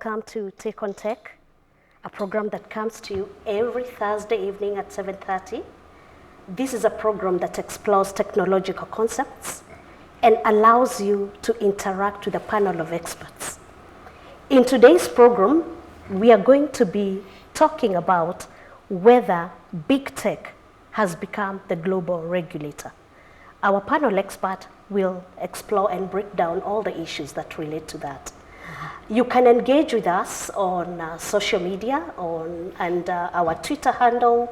welcome to Take on Tech, a program that comes to you every Thursday evening at 7:30. This is a program that explores technological concepts and allows you to interact with a panel of experts. In today's program, we are going to be talking about whether big tech has become the global regulator. Our panel expert will explore and break down all the issues that relate to that. You can engage with us on social media, and our Twitter handle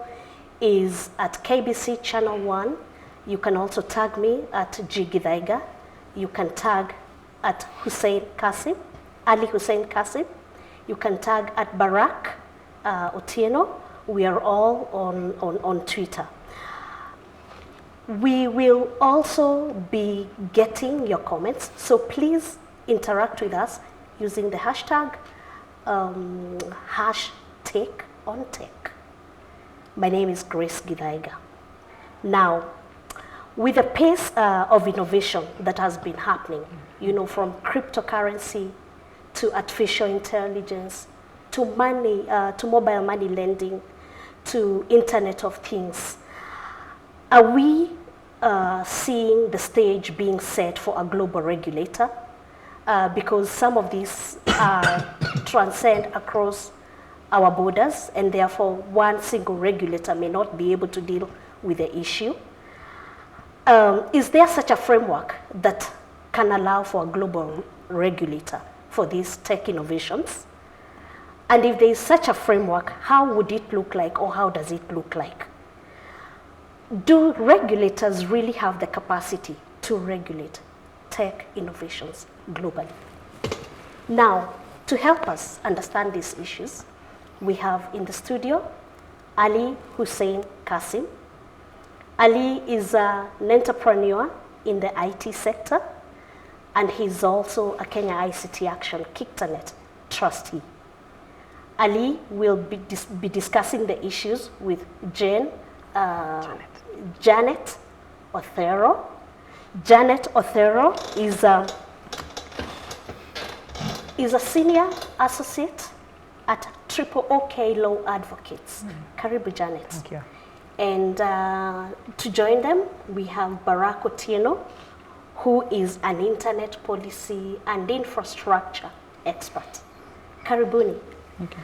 is at KBC Channel 1. You can also tag me at Gidaiga. You can tag at Hussein Kasim, Ali Hussein Kasim. You can tag at Barrack, Otieno. We are all on Twitter. We will also be getting your comments, so please interact with us using the hashtag #TakeOnTech. My name is Grace Gidaiga. Now, with the pace of innovation that has been happening, you know, from cryptocurrency to artificial intelligence, to money, to mobile money lending, to Internet of Things, are we seeing the stage being set for a global regulator? Because some of these transcend across our borders, and therefore one single regulator may not be able to deal with the issue. Is there such a framework that can allow for a global regulator for these tech innovations? And if there is such a framework, how would it look like, or how does it look like? Do regulators really have the capacity to regulate tech innovations globally? Now, to help us understand these issues, we have in the studio Ali Hussein Kasim. Ali is an entrepreneur in the IT sector, and he's also a Kenya ICT Action Kictanet trustee. Ali will be discussing the issues with Janet Othero. Janet Othero is a senior associate at OK Law Advocates. Karibu, Janet. Thank you. And to join them, we have Barrack Otieno, who is an internet policy and infrastructure expert. Karibuni. Okay.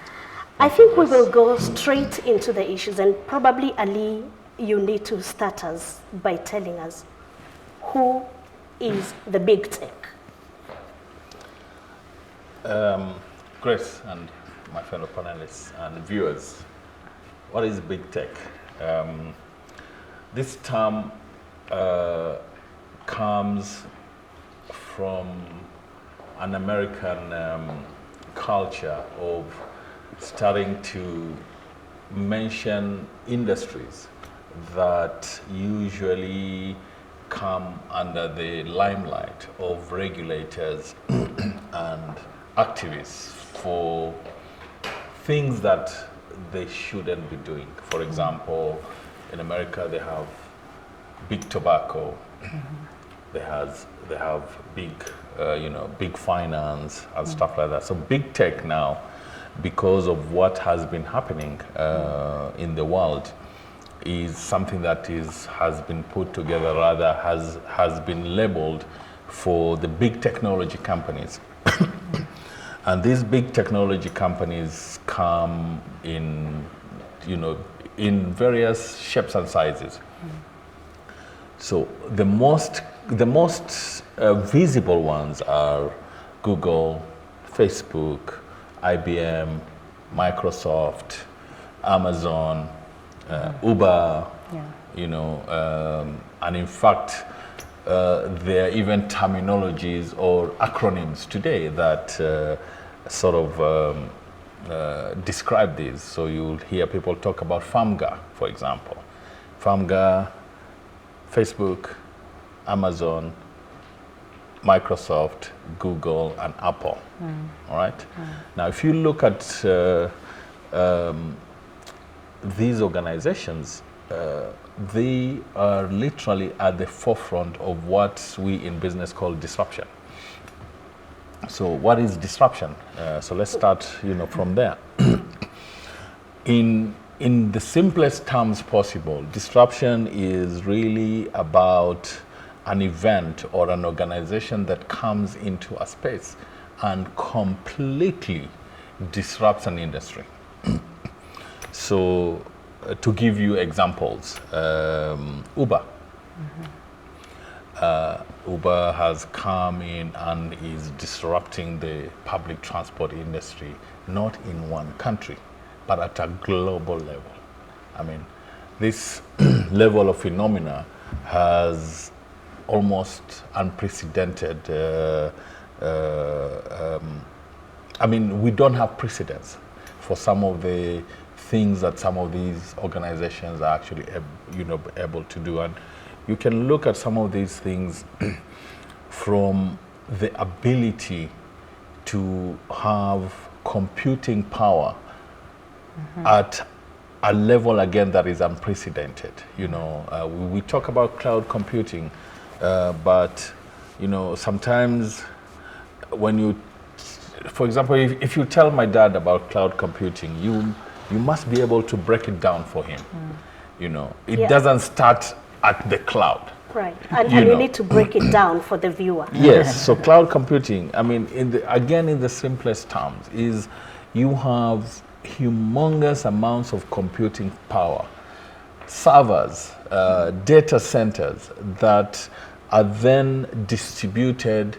I think we will go straight into the issues, and probably Ali, you need to start us by telling us who is the big tech. Grace and my fellow panelists and viewers, what is big tech? This term comes from an American culture of starting to mention industries that usually come under the limelight of regulators and activists for things that they shouldn't be doing. For example, in America they have big tobacco, they have big, big finance and stuff like that. So big tech now, because of what has been happening in the world, is something that has been put together, rather has been labeled for the big technology companies. And these big technology companies come in, in various shapes and sizes. So the most visible ones are Google, Facebook, IBM, Microsoft, Amazon, Uber, and in fact, there are even terminologies or acronyms today that describe these. So you'll hear people talk about FAMGA, for example. FAMGA, Facebook, Amazon, Microsoft, Google, and Apple. All right? Now, if you look at these organizations, they are literally at the forefront of what we in business call disruption. So what is disruption? So let's start, from there. In the simplest terms possible, disruption is really about an event or an organization that comes into a space and completely disrupts an industry. So to give you examples, Uber. Uber has come in and is disrupting the public transport industry, not in one country, but at a global level. I mean, this level of phenomena has almost unprecedented, we don't have precedents for some of the things that some of these organizations are actually able to do. And you can look at some of these things from the ability to have computing power at a level, again, that is unprecedented. We talk about cloud computing, but sometimes when you, for example, if you tell my dad about cloud computing, you must be able to break it down for him. It doesn't start at the cloud. Right, and you need to break it down for the viewer. Yes, so cloud computing, in the simplest terms, is you have humongous amounts of computing power, servers, data centers that are then distributed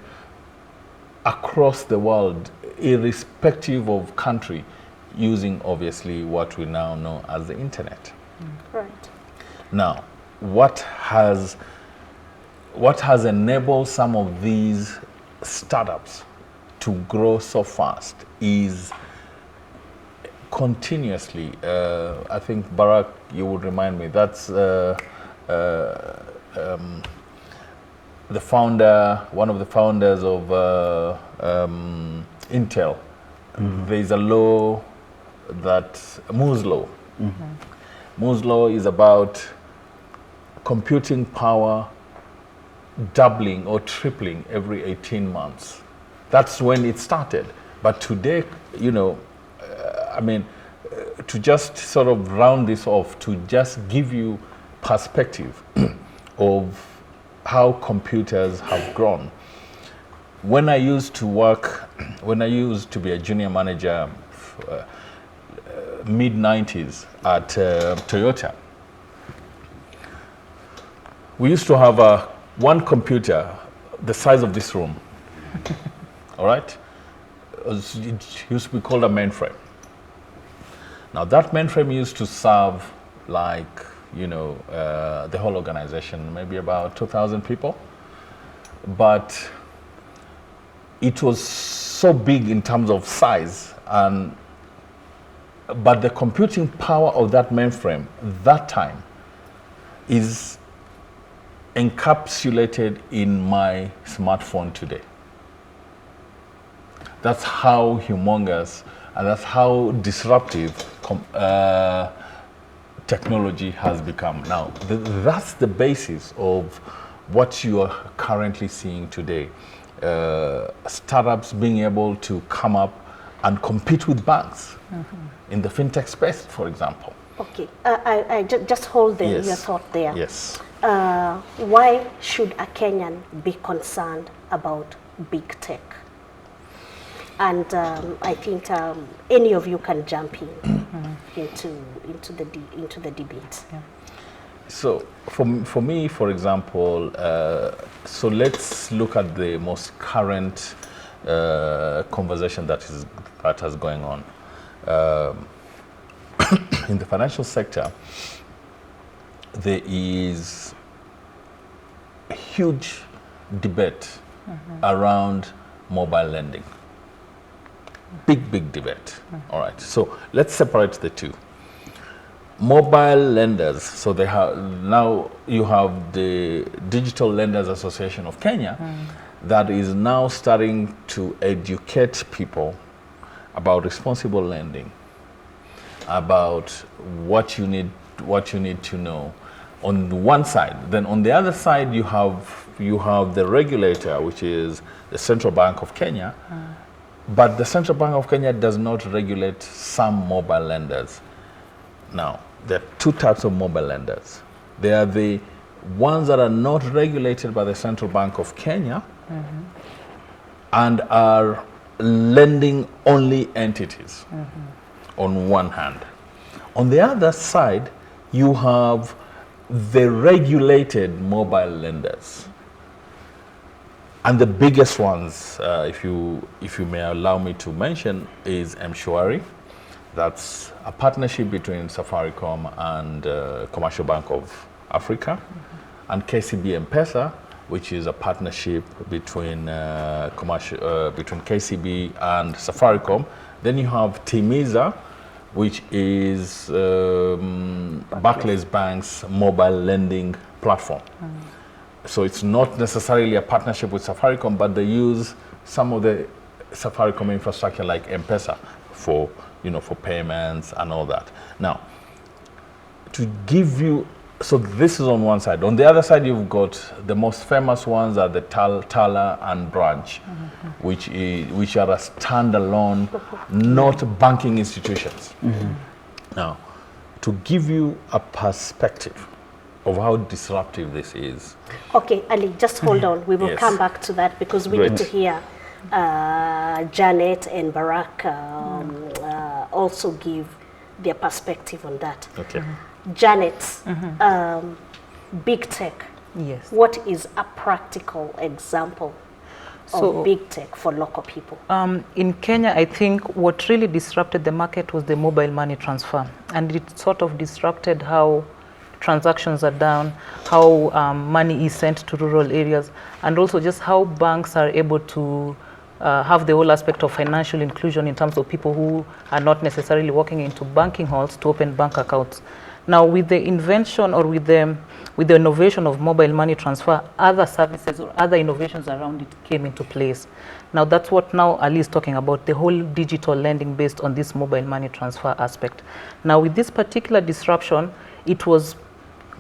across the world, irrespective of country, using obviously what we now know as the internet. Right. Now, what has enabled some of these startups to grow so fast is continuously, I think, Barrack, you would remind me, that's the founder, one of the founders of Intel. There's a law that, Moore's law. Moore's law is about computing power doubling or tripling every 18 months. That's when it started. But today, to just sort of round this off, to just give you perspective of how computers have grown. When I used to be a junior manager, mid-90s at Toyota, we used to have one computer the size of this room. All right? It used to be called a mainframe. Now that mainframe used to serve the whole organization, maybe about 2,000 people. But it was so big in terms of size, but the computing power of that mainframe that time is encapsulated in my smartphone today. That's how humongous and that's how disruptive technology has become. Now, that's the basis of what you are currently seeing today. Startups being able to come up and compete with banks in the fintech space, for example. Okay, I just hold your thought there. Yes. Why should a Kenyan be concerned about big tech? And I think any of you can jump in into the debate. Yeah. So for me, for example, so let's look at the most current conversation that has going on in the financial sector. There is a huge debate around mobile lending. Big debate. All right. So let's separate the two. Mobile lenders. So they have now you have the Digital Lenders Association of Kenya that is now starting to educate people about responsible lending, about what you need to know on the one side. Then on the other side, you have you have the regulator, which is the Central Bank of Kenya, but the Central Bank of Kenya does not regulate some mobile lenders. Now, there are two types of mobile lenders. There are the ones that are not regulated by the Central Bank of Kenya and are lending only entities on one hand. On the other side, you have the regulated mobile lenders. And the biggest ones, if you may allow me to mention, is M-Shwari. That's a partnership between Safaricom and Commercial Bank of Africa, and KCB M-Pesa, which is a partnership between between KCB and Safaricom. Then you have Timiza, which is Barclays Bank's mobile lending platform. So it's not necessarily a partnership with Safaricom, but they use some of the Safaricom infrastructure like M-Pesa for, for payments and all that. Now, to give you, so this is on one side. On the other side, you've got the most famous ones are the Tala and Branch, which are a standalone, not banking institutions. Now, to give you a perspective of how disruptive this is. Okay, Ali, just hold on. We will Yes. come back to that because we need to hear Janet and Barrack also give their perspective on that. Okay. Janet, big tech. Yes. What is a practical example of big tech for local people? In Kenya, I think what really disrupted the market was the mobile money transfer. And it sort of disrupted how transactions are done, how money is sent to rural areas, and also just how banks are able to have the whole aspect of financial inclusion in terms of people who are not necessarily walking into banking halls to open bank accounts. Now, with the invention or with the innovation of mobile money transfer, other services or other innovations around it came into place. Now, that's what now Ali is talking about, the whole digital lending based on this mobile money transfer aspect. Now, with this particular disruption, it was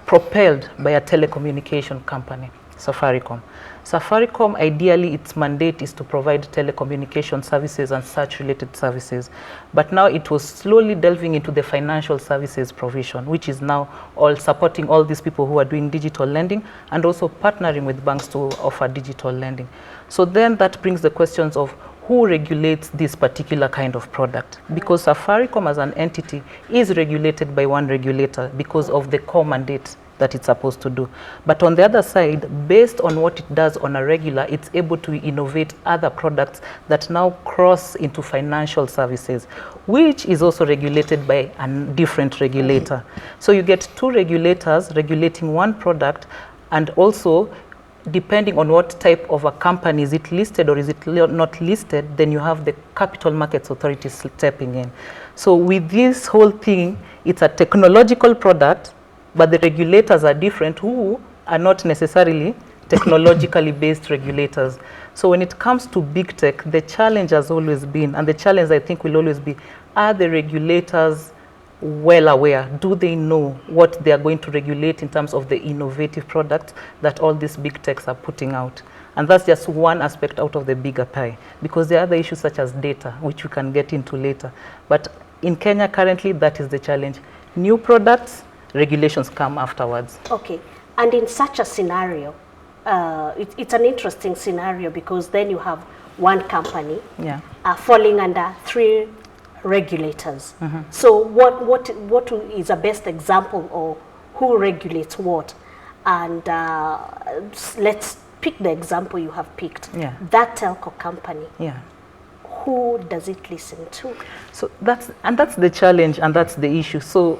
propelled by a telecommunication company, Safaricom. Safaricom, ideally, its mandate is to provide telecommunication services and such related services. But now it was slowly delving into the financial services provision, which is now all supporting all these people who are doing digital lending and also partnering with banks to offer digital lending. So then that brings the questions of who regulates this particular kind of product? Because Safaricom as an entity is regulated by one regulator because of the core mandate that it's supposed to do. But on the other side, based on what it does on a regular, it's able to innovate other products that now cross into financial services, which is also regulated by a different regulator. So you get two regulators regulating one product, and also depending on what type of a company, is it listed or is it not listed, then you have the Capital Markets Authority stepping in. So with this whole thing, it's a technological product, but the regulators are different who are not necessarily technologically based regulators. So when it comes to big tech, the challenge has always been, and the challenge I think will always be, are the regulators well aware? Do they know what they are going to regulate in terms of the innovative products that all these big techs are putting out? And that's just one aspect out of the bigger pie, because there are other issues such as data, which we can get into later. But in Kenya currently, that is the challenge. New products, regulations come afterwards. Okay, and in such a scenario, it's an interesting scenario because then you have one company falling under three regulators. So what is a best example of who regulates what? And let's pick the example you have picked. That telco company. Who does it listen to? So that's the challenge, and that's the issue. So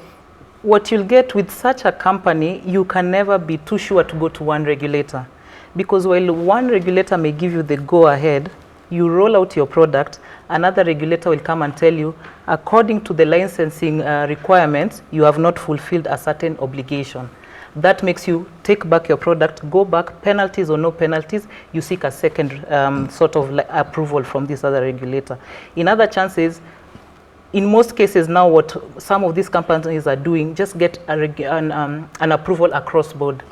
what you'll get with such a company, you can never be too sure to go to one regulator, because while one regulator may give you the go ahead, you roll out your product, another regulator will come and tell you, according to the licensing requirements, you have not fulfilled a certain obligation. That makes you take back your product, go back, penalties or no penalties, you seek a second sort of approval from this other regulator. In other chances, in most cases now, what some of these companies are doing, just get an approval across board.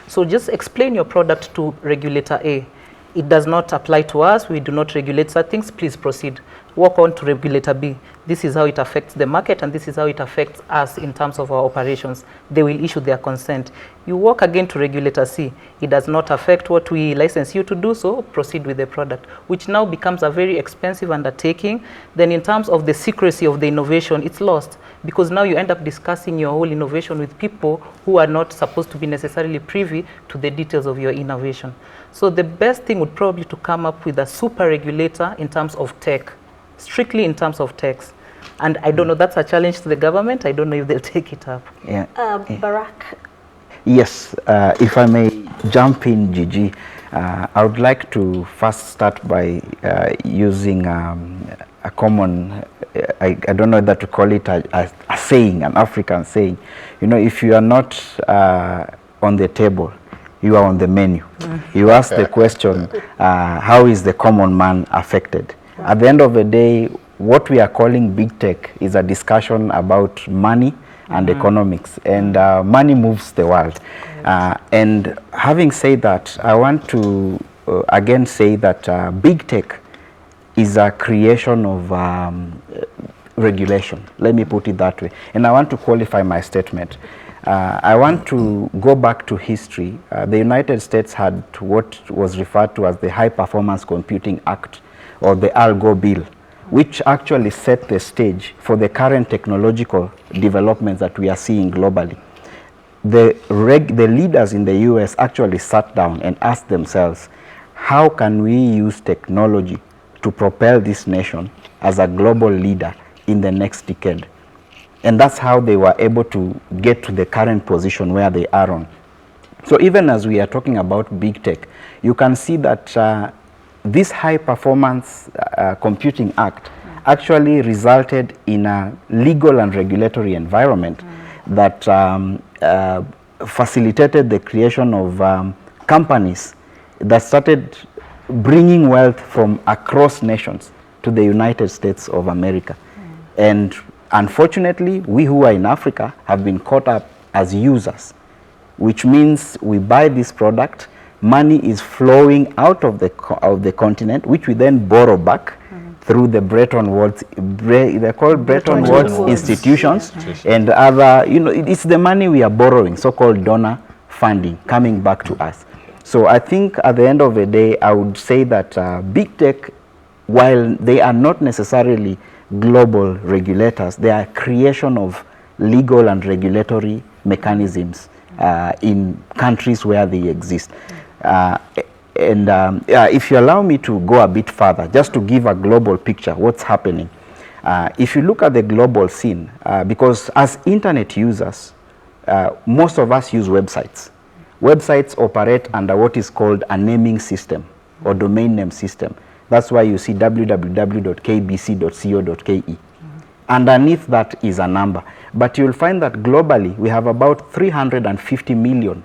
So just explain your product to regulator A. It does not apply to us. We do not regulate such things. Please proceed. Walk on to regulator B. This is how it affects the market, and this is how it affects us in terms of our operations. They will issue their consent. You walk again to regulator C. It does not affect what we license you to do, so proceed with the product, which now becomes a very expensive undertaking. Then in terms of the secrecy of the innovation, it's lost, because now you end up discussing your whole innovation with people who are not supposed to be necessarily privy to the details of your innovation. So the best thing would probably to come up with a super regulator in terms of tech, strictly in terms of techs. And I don't know, that's a challenge to the government. I don't know if they'll take it up. Yeah. Barrack. Yes, if I may jump in, Gigi, I would like to first start by using a common, I don't know whether to call it a saying, an African saying. You know, if you are not on the table, you are on the menu. You ask the question, how is the common man affected? At the end of the day, what we are calling big tech is a discussion about money and economics, and money moves the world. And having said that, I want to again say that big tech is a creation of regulation. Let me put it that way. And I want to qualify my statement. I want to go back to history. The United States had what was referred to as the High Performance Computing Act, or the Al Gore Bill, which actually set the stage for the current technological developments that we are seeing globally. The leaders in the US actually sat down and asked themselves, how can we use technology to propel this nation as a global leader in the next decade? And that's how they were able to get to the current position where they are on. So even as we are talking about big tech, you can see that this High Performance Computing Act actually resulted in a legal and regulatory environment that facilitated the creation of companies that started bringing wealth from across nations to the United States of America. And unfortunately, we who are in Africa have been caught up as users, which means we buy this product, money is flowing out of the continent, which we then borrow back through the Bretton Woods, they're called Bretton Woods institutions, and other, you know, it's the money we are borrowing, so-called donor funding, coming back to us. So I think at the end of the day, I would say that big tech, while they are not necessarily global regulators, they are creation of legal and regulatory mechanisms in countries where they exist. If you allow me to go a bit further, just to give a global picture, what's happening. If you look at the global scene, because as internet users, most of us use websites. Websites operate under what is called a naming system or domain name system. That's why you see www.kbc.co.ke. Underneath that is a number. But you'll find that globally, we have about 350 million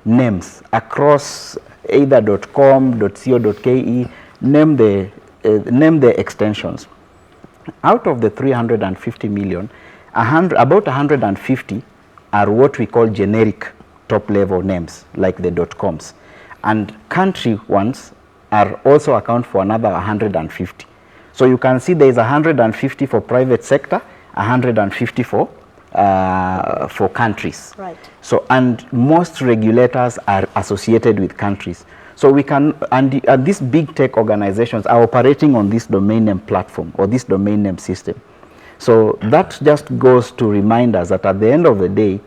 names across either .com, .co.ke, name the extensions. Out of the 350 million, about 150 are what we call generic top-level names, like the .coms. And country ones are also account for another 150. So you can see there is 150 for private sector, 150 for countries. Right. So, and most regulators are associated with countries. So we can, and these big tech organizations are operating on this domain name platform or this domain name system. So that just goes to remind us that at the end of the day,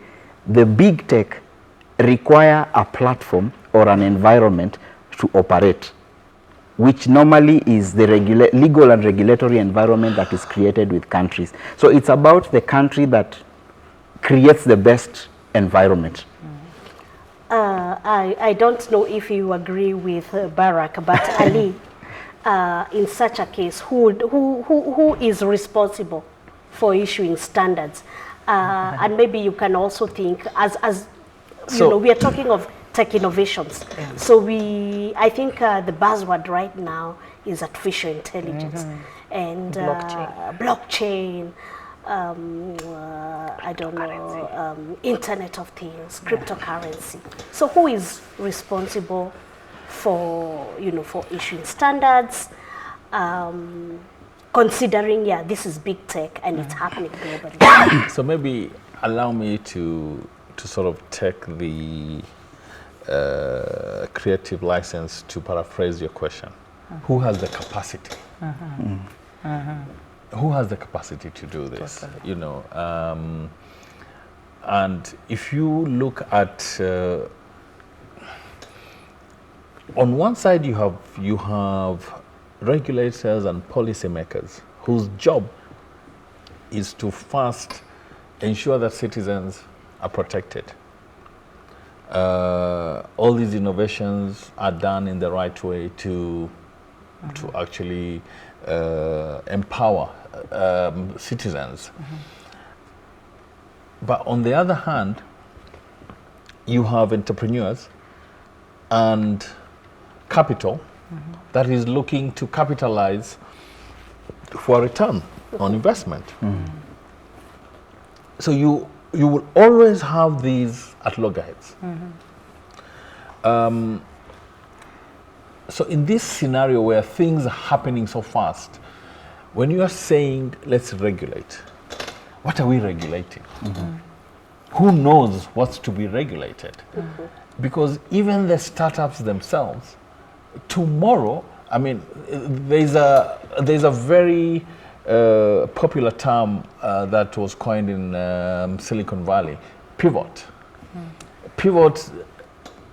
the big tech require a platform or an environment to operate, which normally is the legal and regulatory environment that is created with countries. So it's about the country that creates the best environment. I don't know if you agree with Barrack, but Ali, in such a case, who is responsible for issuing standards? And maybe you can also think, as you know, we are talking of tech innovations. Yeah. So I think the buzzword right now is artificial intelligence and blockchain. I don't know, Internet of Things, cryptocurrency. So who is responsible for, for issuing standards, considering, this is big tech and it's happening globally? So maybe allow me to sort of take the creative license to paraphrase your question. Who has the capacity? Who has the capacity to do this? Totally. And if you look at on one side, you have regulators and policymakers whose job is to first ensure that citizens are protected. All these innovations are done in the right way to actually empower citizens. But on the other hand, you have entrepreneurs and capital that is looking to capitalize for a return on investment. So you will always have these at loggerheads. So in this scenario where things are happening so fast, when you are saying let's regulate, what are we regulating? Who knows what's to be regulated? Because even the startups themselves, tomorrow, I mean, there's a very popular term that was coined in Silicon Valley, pivot. Pivot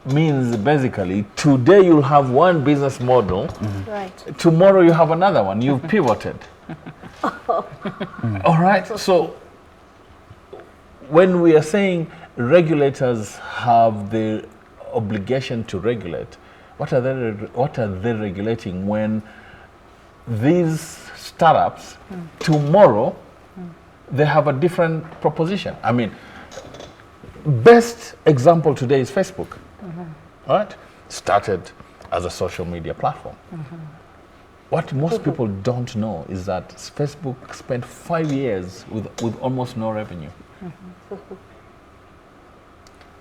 means basically today you'll have one business model, Right. tomorrow you have another one, you've pivoted. All right, so when we are saying regulators have the obligation to regulate, what are they regulating when these startups tomorrow they have a different proposition? I mean, best example today is Facebook. Right? Started as a social media platform. What most people don't know is that Facebook spent 5 years with almost no revenue.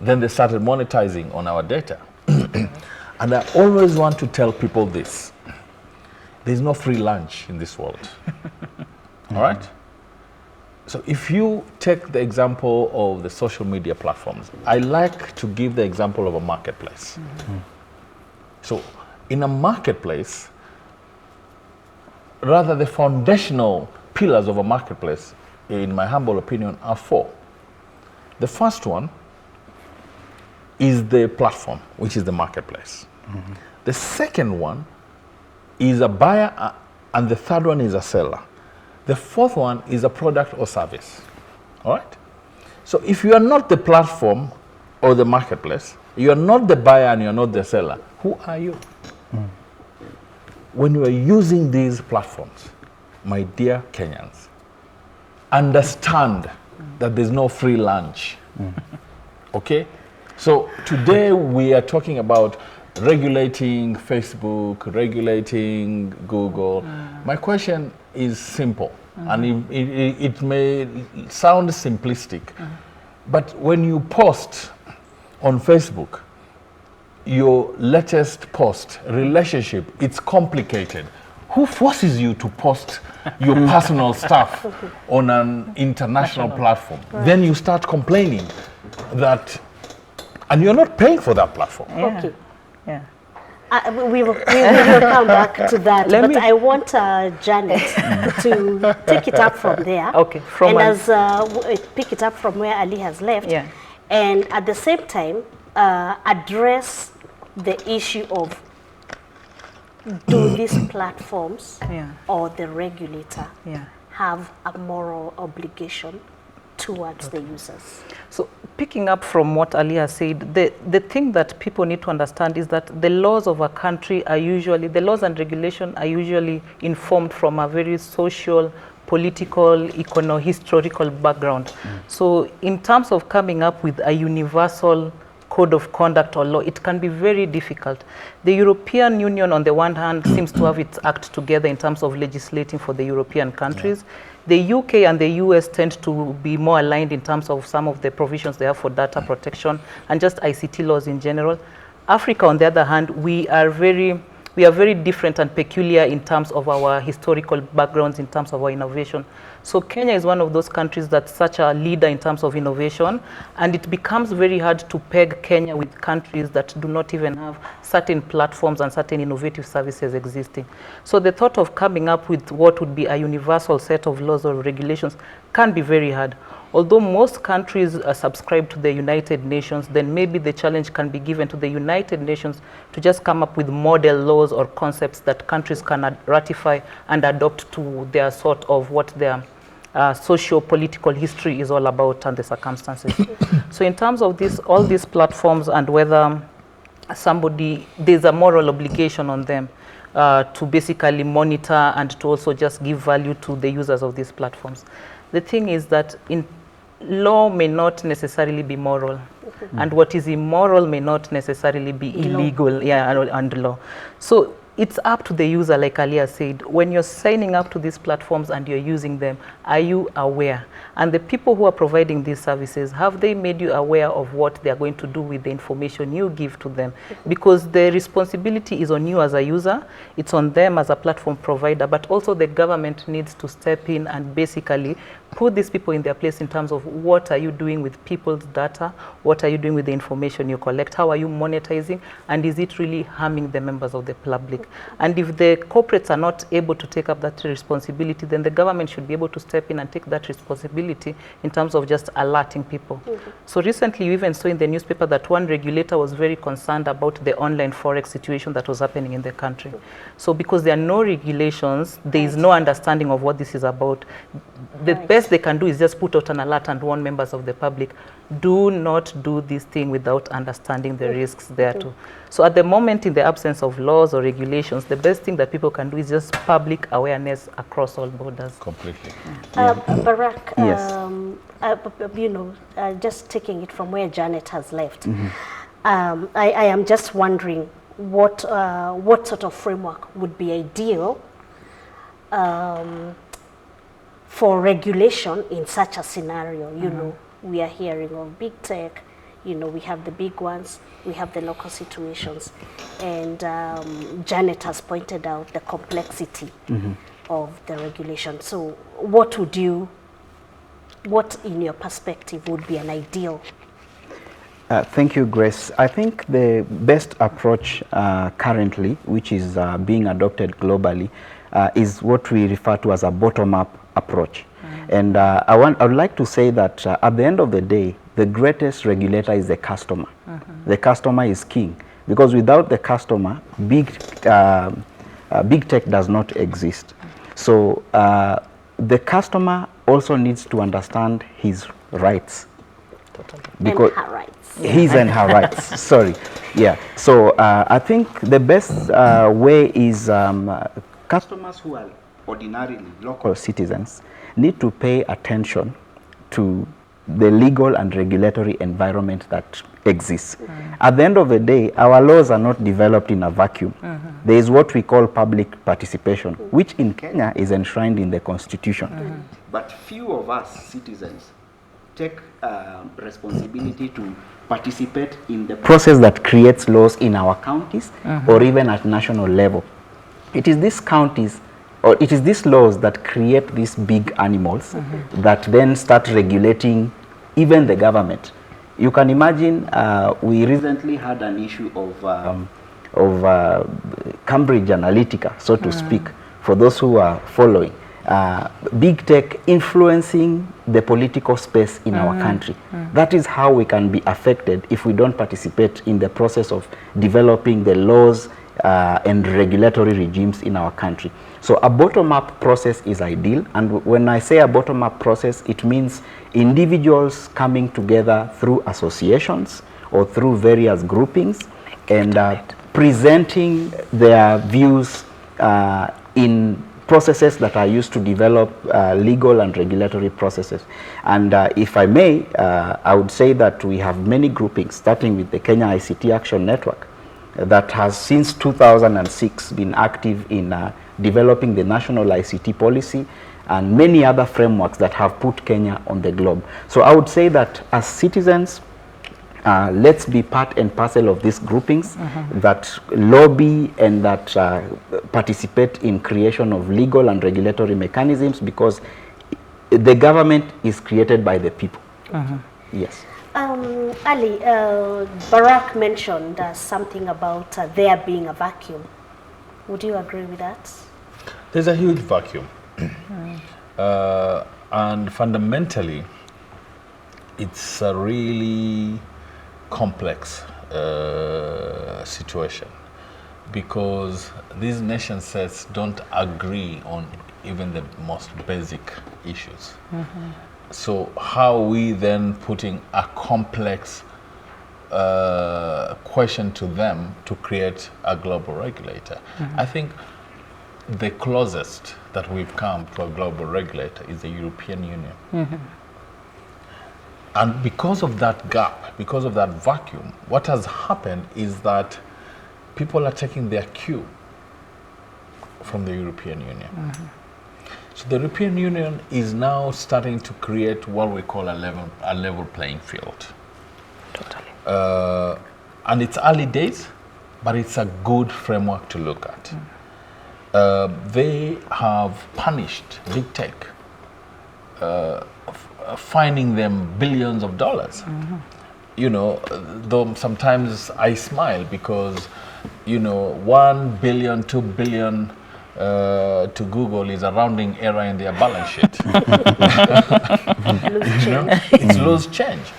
Then they started monetizing on our data. And I always want to tell people this. There's no free lunch in this world. All right? So if you take the example of the social media platforms, I like to give the example of a marketplace. So in a marketplace, rather the foundational pillars of a marketplace, in my humble opinion, are 4. The first one is the platform, which is the marketplace. The second one is a buyer, and the third one is a seller. The fourth one is a product or service. All right? So if you are not the platform or the marketplace, you are not the buyer and you are not the seller, who are you? When you are using these platforms, my dear Kenyans, understand that there's no free lunch. Okay? So today we are talking about regulating Facebook, regulating Google. My question is simple, and it may sound simplistic, but when you post on Facebook, your latest post, relationship, it's complicated. Who forces you to post your personal stuff on an international platform? Then you start complaining that, and you're not paying for that platform. Okay. Yeah. We will come back to that, but I want Janet to take it up from there. Okay. Pick it up from where Ali has left, Yeah. and at the same time address the issue of do these platforms or the regulator have a moral obligation towards the users? So picking up from what Ali has said, the thing that people need to understand is that the laws of a country are usually, the laws and regulation are usually informed from a very social, political, historical background. So in terms of coming up with a universal code of conduct or law, it can be very difficult. The European Union, on the one hand, seems to have its act together in terms of legislating for the European countries. The UK and the US tend to be more aligned in terms of some of the provisions they have for data protection and just ICT laws in general. Africa, on the other hand, we are very different and peculiar in terms of our historical backgrounds, in terms of our innovation. So Kenya is one of those countries that's such a leader in terms of innovation, and it becomes very hard to peg Kenya with countries that do not even have certain platforms and certain innovative services existing. So the thought of coming up with what would be a universal set of laws or regulations can be very hard. Although most countries subscribe to the United Nations, then maybe the challenge can be given to the United Nations to just come up with model laws or concepts that countries can ratify and adopt to their sort of what their socio-political history is all about and the circumstances. So in terms of this, all these platforms and whether there's a moral obligation on them to basically monitor and to also just give value to the users of these platforms. The thing is that law may not necessarily be moral, and what is immoral may not necessarily be illegal, and law. So it's up to the user, like Alia said. When you're signing up to these platforms and you're using them, are you aware? And the people who are providing these services, have they made you aware of what they're going to do with the information you give to them? Because the responsibility is on you as a user, it's on them as a platform provider, but also the government needs to step in and basically put these people in their place in terms of what are you doing with people's data, what are you doing with the information you collect, how are you monetizing, and is it really harming the members of the public? And if the corporates are not able to take up that responsibility, then the government should be able to step in and take that responsibility in terms of just alerting people. So recently you even saw in the newspaper that one regulator was very concerned about the online forex situation that was happening in the country. So because there are no regulations, there is no understanding of what this is about. The best they can do is just put out an alert and warn members of the public, do not do this thing without understanding the risks there too. So at the moment, in the absence of laws or regulations, the best thing that people can do is just public awareness across all borders. Completely. Barrack, Yes. just taking it from where Janet has left, I am just wondering what sort of framework would be ideal for regulation in such a scenario. You know, we are hearing of big tech, you know, we have the big ones, we have the local situations, and Janet has pointed out the complexity of the regulation. So what in your perspective would be an ideal? Thank you, Grace. I think the best approach currently, which is being adopted globally, is what we refer to as a bottom-up approach. And I would like to say that at the end of the day, the greatest regulator is the customer. The customer is king, because without the customer, big tech does not exist. So the customer also needs to understand his rights. Because and her rights. His and her rights, sorry. Yeah, so I think the best way is customers who are ordinarily local citizens need to pay attention to the legal and regulatory environment that exists. At the end of the day, our laws are not developed in a vacuum. There is what we call public participation, which in Kenya is enshrined in the Constitution. But few of us citizens take responsibility to participate in the process that creates laws in our counties or even at national level. It is these counties, or it is these laws that create these big animals that then start regulating even the government. You can imagine, we recently had an issue of Cambridge Analytica, so to speak, for those who are following. Big tech influencing the political space in our country. That is how we can be affected if we don't participate in the process of developing the laws and regulatory regimes in our country. So a bottom-up process is ideal, and when I say a bottom-up process, it means individuals coming together through associations or through various groupings and presenting their views in processes that are used to develop legal and regulatory processes. And if I may, I would say that we have many groupings, starting with the Kenya ICT Action Network, that has since 2006 been active in developing the national ICT policy and many other frameworks that have put Kenya on the globe. So I would say that as citizens, let's be part and parcel of these groupings that lobby and that participate in creation of legal and regulatory mechanisms, because the government is created by the people. Yes. Ali, Barrack mentioned something about there being a vacuum. Would you agree with that? There's a huge vacuum. And fundamentally, it's a really complex situation, because these nation states don't agree on even the most basic issues. So how are we then putting a complex question to them to create a global regulator? I think the closest that we've come to a global regulator is the European Union. And because of that gap, because of that vacuum, what has happened is that people are taking their cue from the European Union. So the European Union is now starting to create what we call a level playing field. Totally. And it's early days, but it's a good framework to look at. They have punished big tech, fining them billions of dollars. You know, though sometimes I smile because, you know, 1 billion, 2 billion to Google is a rounding error in their balance sheet. You know, it's loose change.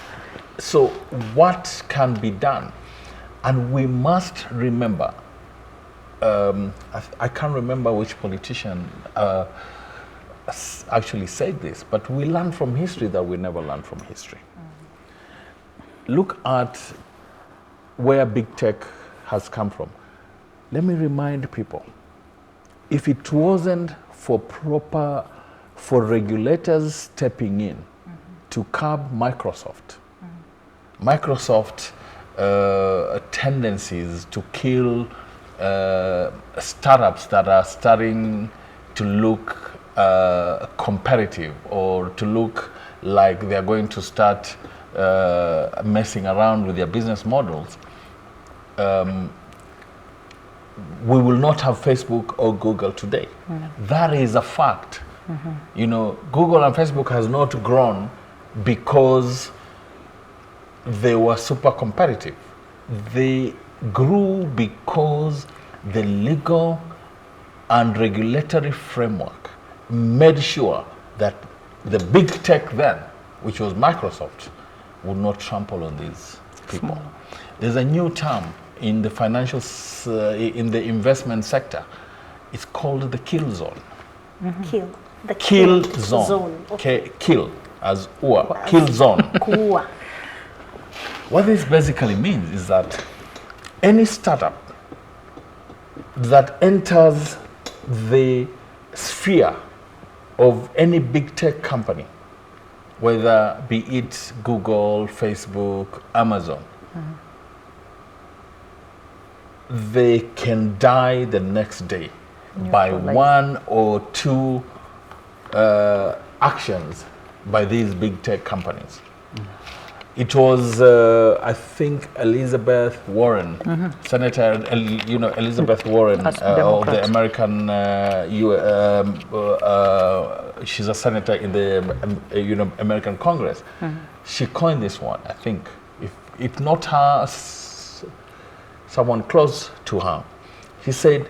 So what can be done? And we must remember, I can't remember which politician actually said this, but we learn from history that we never learn from history. Look at where big tech has come from. Let me remind people, if it wasn't for regulators stepping in to curb Microsoft tendencies to kill startups that are starting to look competitive or to look like they're going to start messing around with their business models, we will not have Facebook or Google today. That is a fact. You know, Google and Facebook has not grown because they were super competitive. They grew because the legal and regulatory framework made sure that the big tech then, which was Microsoft, would not trample on these people. There's a new term in the financial, in the investment sector. It's called the kill zone. Kill. The Kill zone. Okay. Kill, as ua. Kill zone. Kuua. What this basically means is that any startup that enters the sphere of any big tech company, whether be it Google, Facebook, Amazon, they can die the next day by one or two actions by these big tech companies. It was, I think, Elizabeth Warren, Senator, Elizabeth Warren of the American, she's a senator in the American Congress. She coined this one, I think, if not her, someone close to her. He said,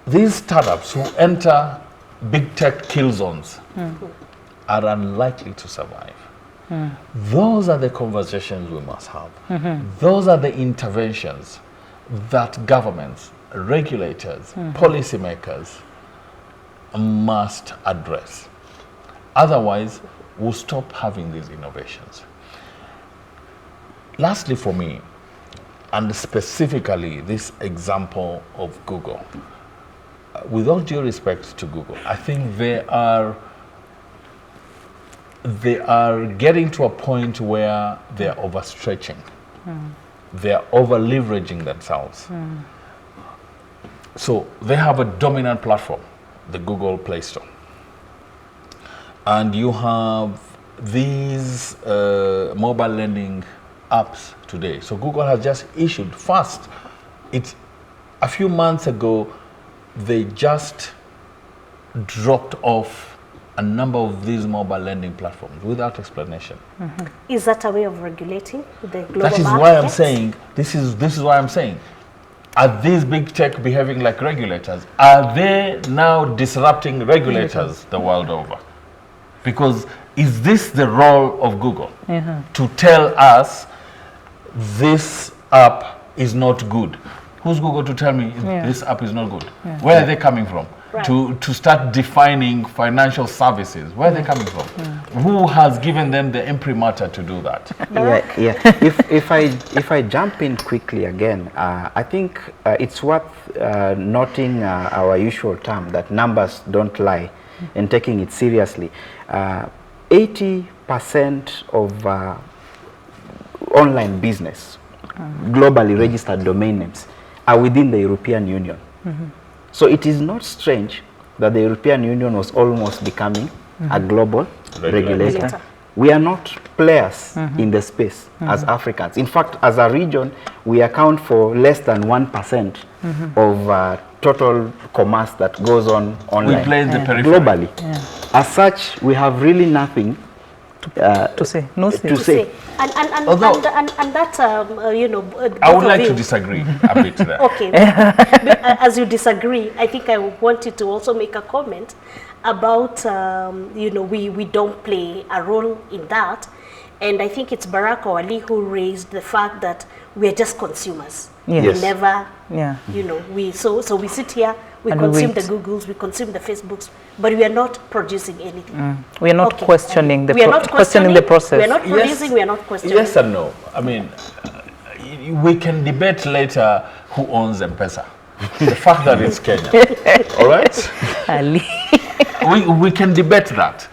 these startups who enter big tech kill zones are unlikely to survive. Those are the conversations we must have. Those are the interventions that governments, regulators, policymakers must address. Otherwise, we'll stop having these innovations. Lastly for me, and specifically this example of Google, with all due respect to Google, I think they are getting to a point where they are overstretching. They are over-leveraging themselves. So they have a dominant platform, the Google Play Store. And you have these mobile lending apps today. So Google has just issued first. A few months ago, they just dropped off a number of these mobile lending platforms without explanation. Is that a way of regulating the global That is market? why I'm saying, this is why I'm saying, are these big tech behaving like regulators? Are they now disrupting regulators the world over? Because is this the role of Google? To tell us this app is not good? Who's Google to tell me this app is not good? Where are they coming from? Right. To start defining financial services, where are they coming from? Who has given them the imprimatur to do that? If I jump in quickly again, I think it's worth noting our usual term that numbers don't lie, and taking it seriously. 80% of online business, globally registered domain names, are within the European Union. So it is not strange that the European Union was almost becoming a global regulator. We are not players in the space as Africans. In fact, as a region, we account for less than 1% of total commerce that goes on online. We play in the periphery. Globally. As such, we have really nothing to say. to say. And Although- that, I would like to disagree a bit there. Okay. As you disagree, I think I wanted to also make a comment about, we don't play a role in that. And I think it's Barrack or Ali who raised the fact that we are just consumers. Yes. We never, so we sit here, we And consume wait. the Googles, we consume the Facebooks, but we are not producing anything. We are not Okay. questioning the We are not questioning the process. We are not Yes. producing, we are not questioning. Yes and no. I mean, we can debate later who owns M-Pesa. The fact that it's Kenya. All right? Ali. We can debate that.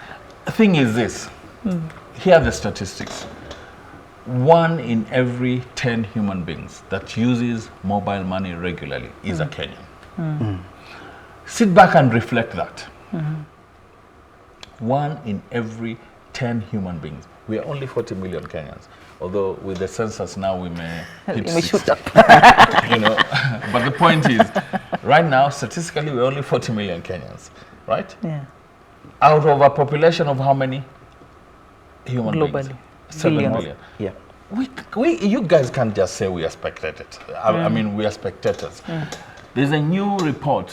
The thing is this. Here are the statistics. 1 in every 10 human beings that uses mobile money regularly is a Kenyan. Sit back and reflect that. 1 in every 10 human beings. We are only 40 million Kenyans. Although with the census now we may hit We 60. shoot up. But the point is, right now, statistically, we're only 40 million Kenyans, right? Yeah. Out of a population of how many human beings? Globally. 7 Billions. million. Yeah. You guys can't just say we are spectators. I mean, we are spectators. There's a new report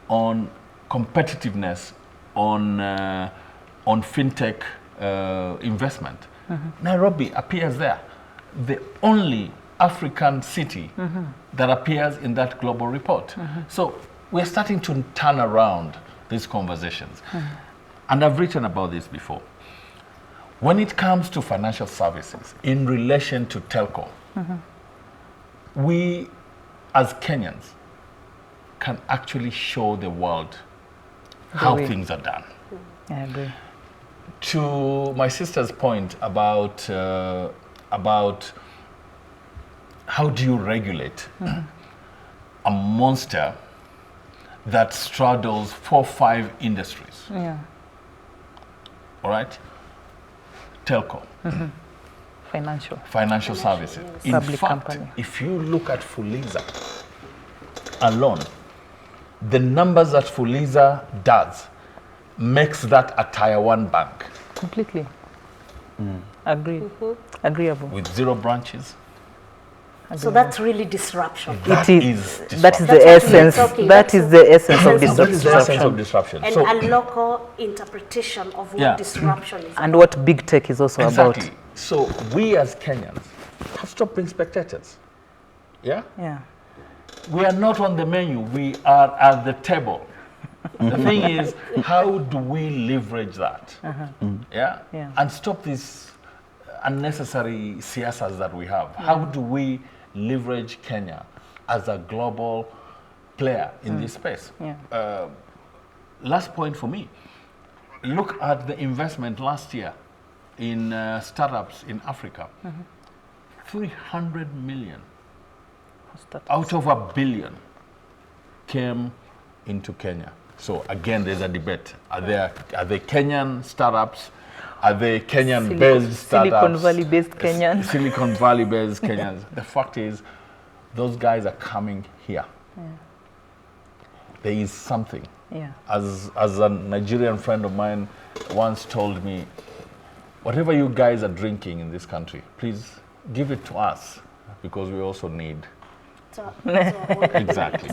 on competitiveness on fintech investment. Nairobi appears there. The only African city that appears in that global report. So we're starting to turn around these conversations. And I've written about this before. When it comes to financial services in relation to telco, we as Kenyans can actually show the world how way. things are done. I agree. To my sister's point about how do you regulate a monster that straddles 4-5 industries, Yeah. all right? Telco, Financial. services. In Public fact, company. if you look at Fuliza alone, the numbers that Fuliza does makes that a tier 1 bank Completely. Agree. Agreeable. with 0 branches. So that's really disruption. That It is is. disruption. That is That's the what we're essence. talking. That That's is the the essence of essence of That is the essence of disruption. disruption. And a local interpretation of what Yeah. disruption is. And what big tech is also Exactly. about. So we as Kenyans have stopped being spectators. Yeah? Yeah. We are not on the menu. We are at the table. The thing is, how do we leverage that? Yeah? Yeah. And stop these unnecessary siasas that we have. How do we leverage Kenya as a global player in this space. Yeah. Last point for me, look at the investment last year in startups in Africa. 300 million out of $1 billion came into Kenya. So again, there's a debate. Are they Kenyan startups? Are they Kenyan-based startups? Silicon Valley-based Kenyans. Silicon Valley-based Kenyans. The fact is, those guys are coming here. Yeah. There is something. Yeah. As a Nigerian friend of mine once told me, whatever you guys are drinking in this country, please give it to us, because we also need. Exactly.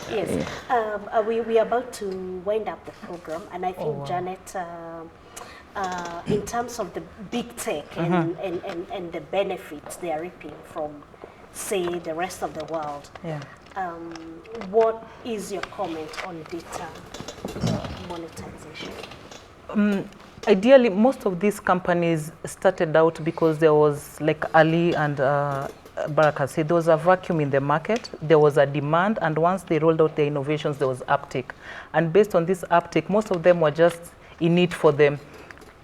Yes. We are about to wind up the program, and I think, Janet, in terms of the big tech and the benefits they are reaping from, say, the rest of the world, what is your comment on data monetization? Ideally, most of these companies started out because there was, like Ali and Barrack has said, there was a vacuum in the market, there was a demand, and once they rolled out their innovations, there was uptake. And based on this uptake, most of them were just in it for them,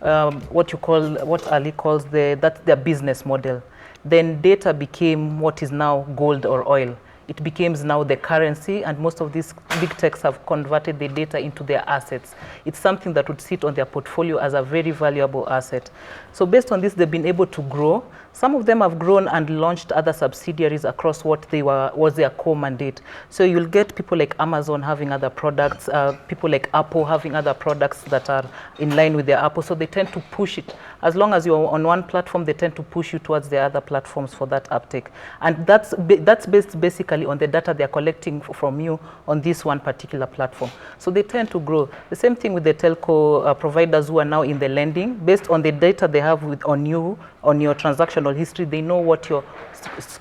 what Ali calls that's their business model. Then data became what is now gold or oil. It becomes now the currency, and most of these big techs have converted the data into their assets. It's something that would sit on their portfolio as a very valuable asset. So based on this, they've been able to grow. Some of them have grown and launched other subsidiaries across what was their core mandate. So you'll get people like Amazon having other products, people like Apple having other products that are in line with their Apple. So they tend to push it. As long as you're on one platform, they tend to push you towards the other platforms for that uptake. And that's based basically on the data they're collecting from you on this one particular platform. So they tend to grow. The same thing with the telco providers who are now in the lending. Based on the data they have on you, on your transactional history, they know what your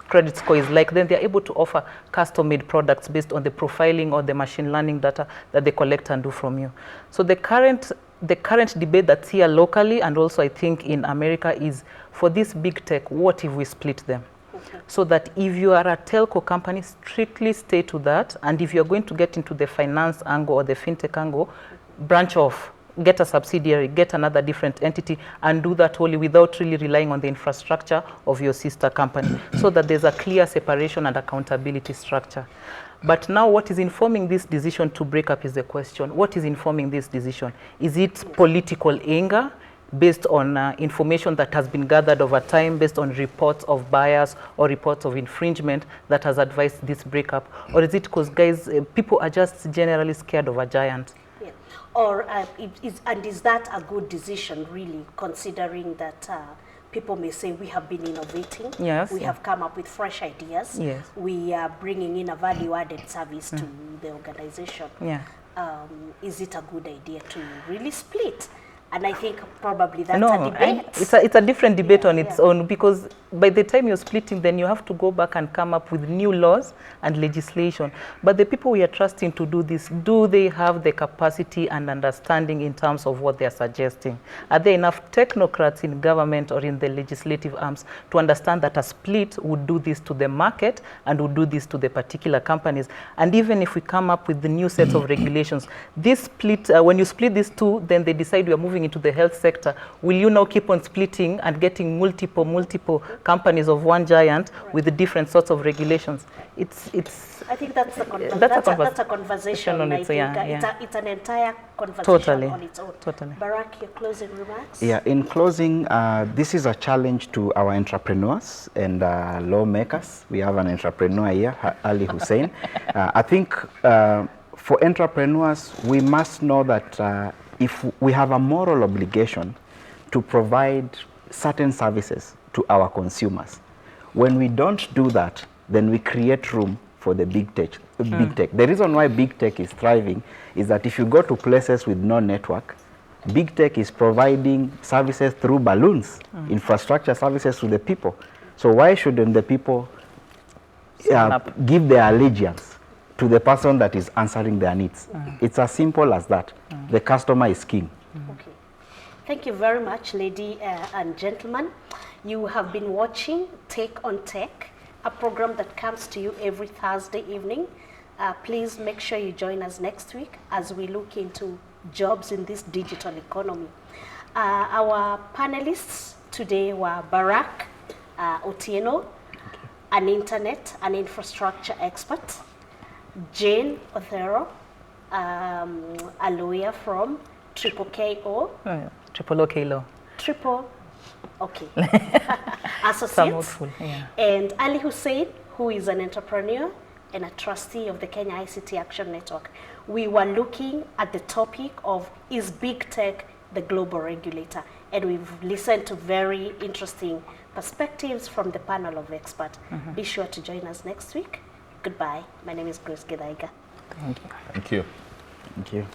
credit score is like. Then they're able to offer custom-made products based on the profiling or the machine learning data that they collect and do from you. So the current debate that's here locally, and also I think in America, is for this big tech, what if we split them? So that if you are a telco company, strictly stay to that. And if you're going to get into the finance angle or the fintech angle, branch off, get a subsidiary, get another different entity, and do that wholly without really relying on the infrastructure of your sister company, so that there's a clear separation and accountability structure. But now what is informing this decision to break up is the question. What is informing this decision? Is it political anger based on information that has been gathered over time, based on reports of bias or reports of infringement that has advised this breakup? Or is it because, guys, people are just generally scared of a giant? Yeah. Or is that a good decision, really, considering that people may say we have been innovating, yes, we have come up with fresh ideas, yes, we are bringing in a value-added service to the organization. Yeah. Is it a good idea to really split? And I think probably that's a debate. It's a different debate on its own, because by the time you're splitting, then you have to go back and come up with new laws and legislation. But the people we are trusting to do this, do they have the capacity and understanding in terms of what they're suggesting? Are there enough technocrats in government or in the legislative arms to understand that a split would do this to the market and would do this to the particular companies? And even if we come up with the new sets of regulations, this split, when you split these two, then they decide we are moving into the health sector. Will you now keep on splitting and getting multiple companies of one giant with the different sorts of regulations? I think that's a conversation on its own. It's an entire conversation on its own. Totally. Barrack, your closing remarks? Yeah, in closing, this is a challenge to our entrepreneurs and lawmakers. We have an entrepreneur here, Ali Hussein. I think for entrepreneurs, we must know that if we have a moral obligation to provide certain services to our consumers, when we don't do that, then we create room for the big tech. The reason why big tech is thriving is that if you go to places with no network, big tech is providing services through balloons, infrastructure services to the people. So why shouldn't the people give their allegiance to the person that is answering their needs? It's as simple as that. The customer is king. Okay. Thank you very much, ladies and gentlemen. You have been watching Take on Tech, a program that comes to you every Thursday evening Please make sure you join us next week as we look into jobs in this digital economy. Our panelists today were Barrack, Otieno, an internet and infrastructure expert, Jane Othero, a lawyer from Triple KO. Triple OK Law. Triple, okay. Associates. Somewhat, yeah. And Ali Hussein, who is an entrepreneur and a trustee of the Kenya ICT Action Network. We were looking at the topic of, is big tech the global regulator? And we've listened to very interesting perspectives from the panel of experts. Be sure to join us next week. Goodbye. My name is Grace Githaiga. Thank you. Thank you. Thank you.